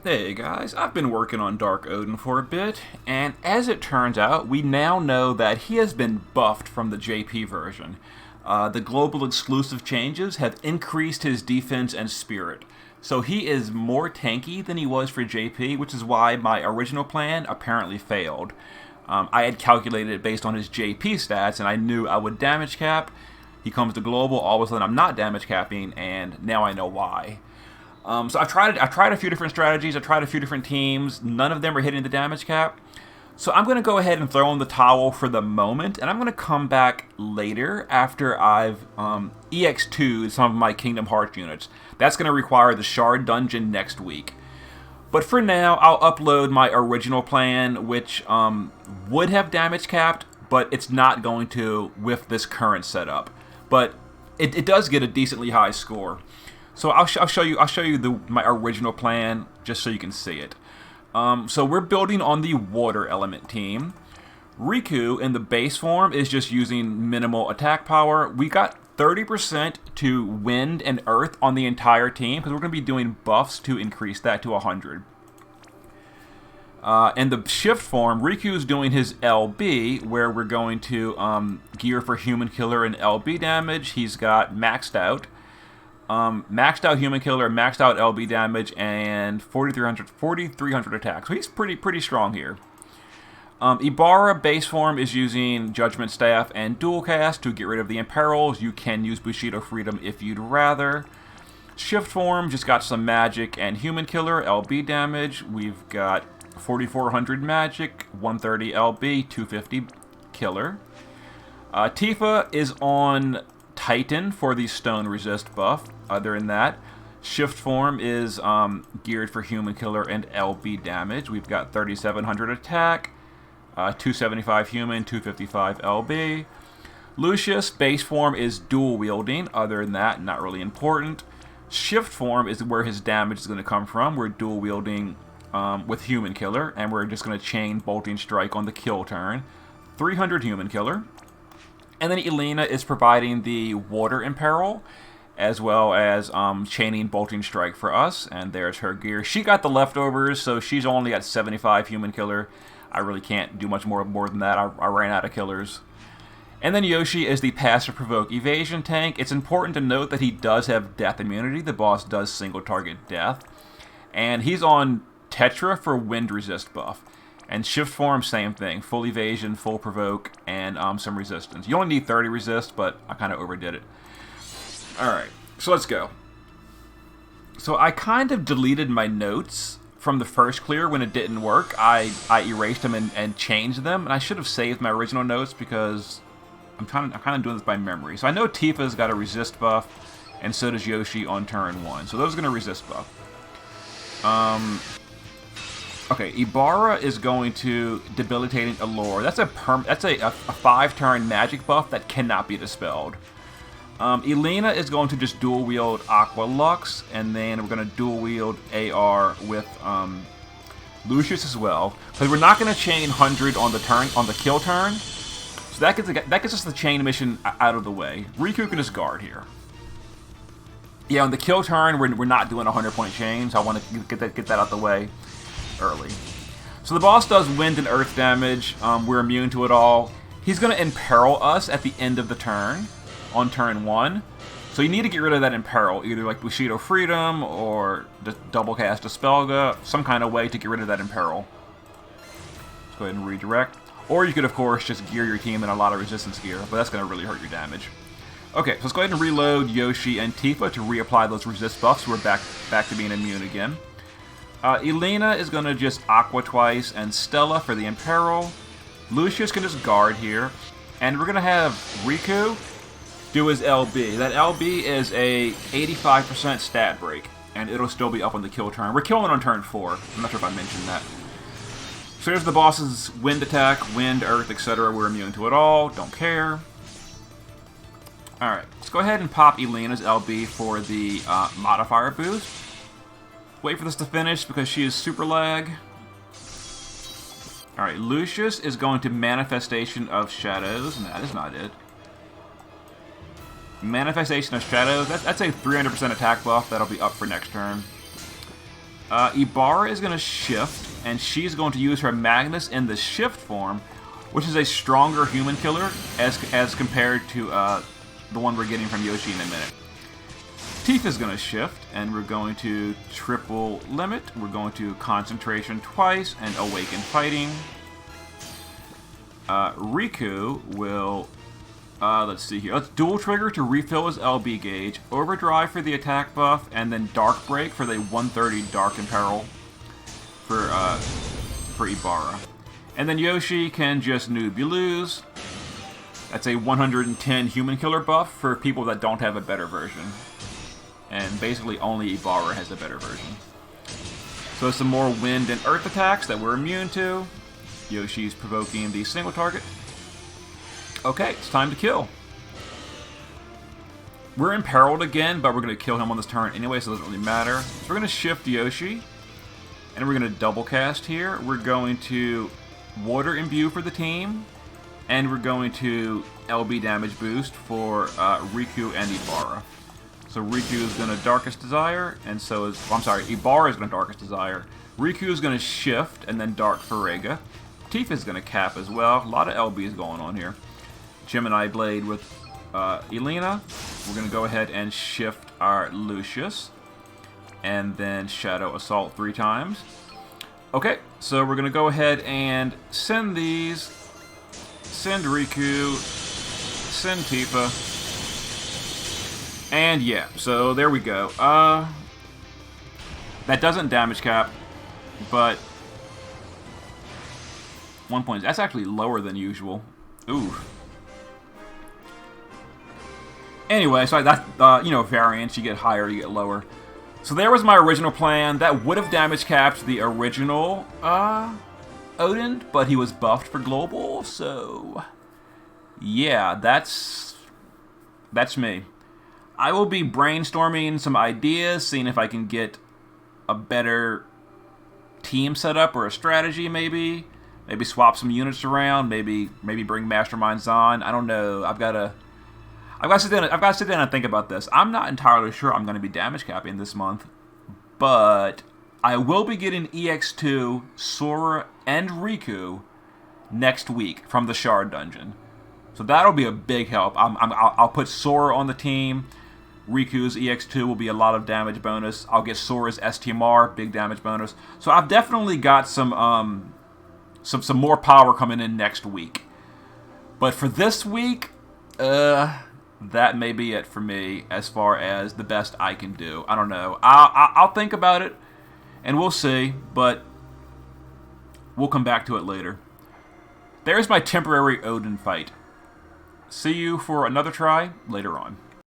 Hey guys, I've been working on Dark Odin for a bit, and as it turns out, we now know that he has been buffed from the JP version. The global exclusive changes have increased his defense and spirit, so he is more tanky than he was for JP, which is why my original plan apparently failed. I had calculated it based on his JP stats, and I knew I would damage cap. He comes to global, all of a sudden I'm not damage capping, and now I know why. So I tried a few different strategies. I tried a few different teams. None of them are hitting the damage cap. So I'm going to go ahead and throw in the towel for the moment, and I'm going to come back later after I've EX2'd some of my Kingdom Hearts units. That's going to require the Shard Dungeon next week. But for now, I'll upload my original plan, which would have damage capped, but it's not going to with this current setup. But it does get a decently high score. So I'll show you my original plan just so you can see it. So we're building on the water element team. Riku in the base form is just using minimal attack power. We got 30% to wind and earth on the entire team because we're going to be doing buffs to increase that to 100. In the shift form, Riku is doing his LB, where we're going to gear for human killer and LB damage. He's got maxed out human killer, maxed out LB damage, and 4,300 attacks. So he's pretty strong here. Ibarra base form is using Judgment Staff and Dual Cast to get rid of the Imperils. You can use Bushido Freedom if you'd rather. Shift form just got some magic and human killer, LB damage. We've got 4,400 magic, 130 LB, 250 killer. Tifa is on Titan for the stone resist buff. Other than that, shift form is geared for human killer and LB damage. We've got 3,700 attack, 275 human, 255 LB. Lucius base form is dual wielding. Other than that, not really important. Shift form is where his damage is going to come from. We're dual wielding with human killer, and we're just going to chain bolting strike on the kill turn. 300 human killer. And then Elena is providing the water imperil, as well as chaining bolting strike for us. And there's her gear. She got the leftovers, so she's only at 75 human killer. I really can't do much more than that. I ran out of killers. And then Yoshi is the passive provoke evasion tank. It's important to note that he does have death immunity. The boss does single target death. And he's on Tetra for wind resist buff. And shift form, same thing. Full evasion, full provoke, and some resistance. You only need 30 resist, but I kind of overdid it. Alright, so let's go. So I kind of deleted my notes from the first clear when it didn't work. I erased them and changed them, and I should have saved my original notes because I'm kind of doing this by memory. So I know Tifa's got a resist buff, and so does Yoshi on turn 1. So those are going to resist buff. Okay, Ibarra is going to Debilitating Allure. That's a 5-turn magic buff that cannot be dispelled. Elena is going to just dual wield Aqua Lux, and then we're going to dual wield AR with Lucius as well. Because we're not going to chain 100 on the kill turn, so that gets us the chain mission out of the way. Riku can just guard here. Yeah, on the kill turn, we're not doing 100-point chains. So I want to get that out the way early. So the boss does wind and earth damage. We're immune to it all. He's going to imperil us at the end of the turn, on turn 1. So you need to get rid of that imperil, either like Bushido Freedom or double cast Dispelga, some kind of way to get rid of that imperil. Let's go ahead and redirect. Or you could, of course, just gear your team in a lot of resistance gear, but that's going to really hurt your damage. Okay, so let's go ahead and reload Yoshi and Tifa to reapply those resist buffs. We're back to being immune again. Elena is going to just Aqua twice, and Stella for the Imperil. Lucius can just guard here. And we're going to have Riku do his LB. That LB is a 85% stat break, and it'll still be up on the kill turn. We're killing on turn 4. I'm not sure if I mentioned that. So here's the boss's wind attack, wind, earth, etc. We're immune to it all. Don't care. Alright, let's go ahead and pop Elena's LB for the modifier boost. Wait for this to finish because she is super lag. Alright, Lucius is going to Manifestation of Shadows, and that is not it. Manifestation of Shadows, that's a 300% attack buff that'll be up for next turn. Ibarra is going to shift, and she's going to use her Magnus in the shift form, which is a stronger human killer as compared to the one we're getting from Yoshi in a minute. Tifa's going to shift, and we're going to triple limit. We're going to concentration twice and awaken fighting. Riku will, let's see here. Let's dual trigger to refill his LB gauge, overdrive for the attack buff, and then dark break for the 130 dark imperil for Ibarra. And then Yoshi can just noob you lose. That's a 110 human killer buff for people that don't have a better version. And basically only Ibarra has a better version. So some more wind and earth attacks that we're immune to. Yoshi's provoking the single target. Okay, it's time to kill. We're imperiled again, but we're going to kill him on this turn anyway, so it doesn't really matter. So we're going to shift Yoshi. And we're going to double cast here. We're going to water imbue for the team. And we're going to LB damage boost for Riku and Ibarra. So Riku is going to Darkest Desire, and so is... Oh, I'm sorry, Ibarra is going to Darkest Desire. Riku is going to Shift, and then Dark Farega. Tifa is going to Cap as well. A lot of LBs going on here. Gemini Blade with Elena. We're going to go ahead and shift our Lucius. And then Shadow Assault 3 times. Okay, so we're going to go ahead and send these. Send Riku. Send Tifa. And yeah, so there we go. That doesn't damage cap, but 1 point. That's actually lower than usual. Ooh. Anyway, so that you know, variance. You get higher, you get lower. So there was my original plan. That would have damage capped the original Odin, but he was buffed for global. So yeah, that's me. I will be brainstorming some ideas, seeing if I can get a better team setup or a strategy, maybe. Maybe swap some units around. Maybe bring masterminds on. I don't know. I've got to sit down and think about this. I'm not entirely sure I'm going to be damage capping this month, but I will be getting EX2, Sora, and Riku next week from the Shard Dungeon. So that'll be a big help. I'll put Sora on the team. Riku's EX2 will be a lot of damage bonus. I'll get Sora's STMR, big damage bonus. So I've definitely got some more power coming in next week. But for this week, that may be it for me as far as the best I can do. I don't know. I'll think about it, and we'll see. But we'll come back to it later. There's my temporary Odin fight. See you for another try later on.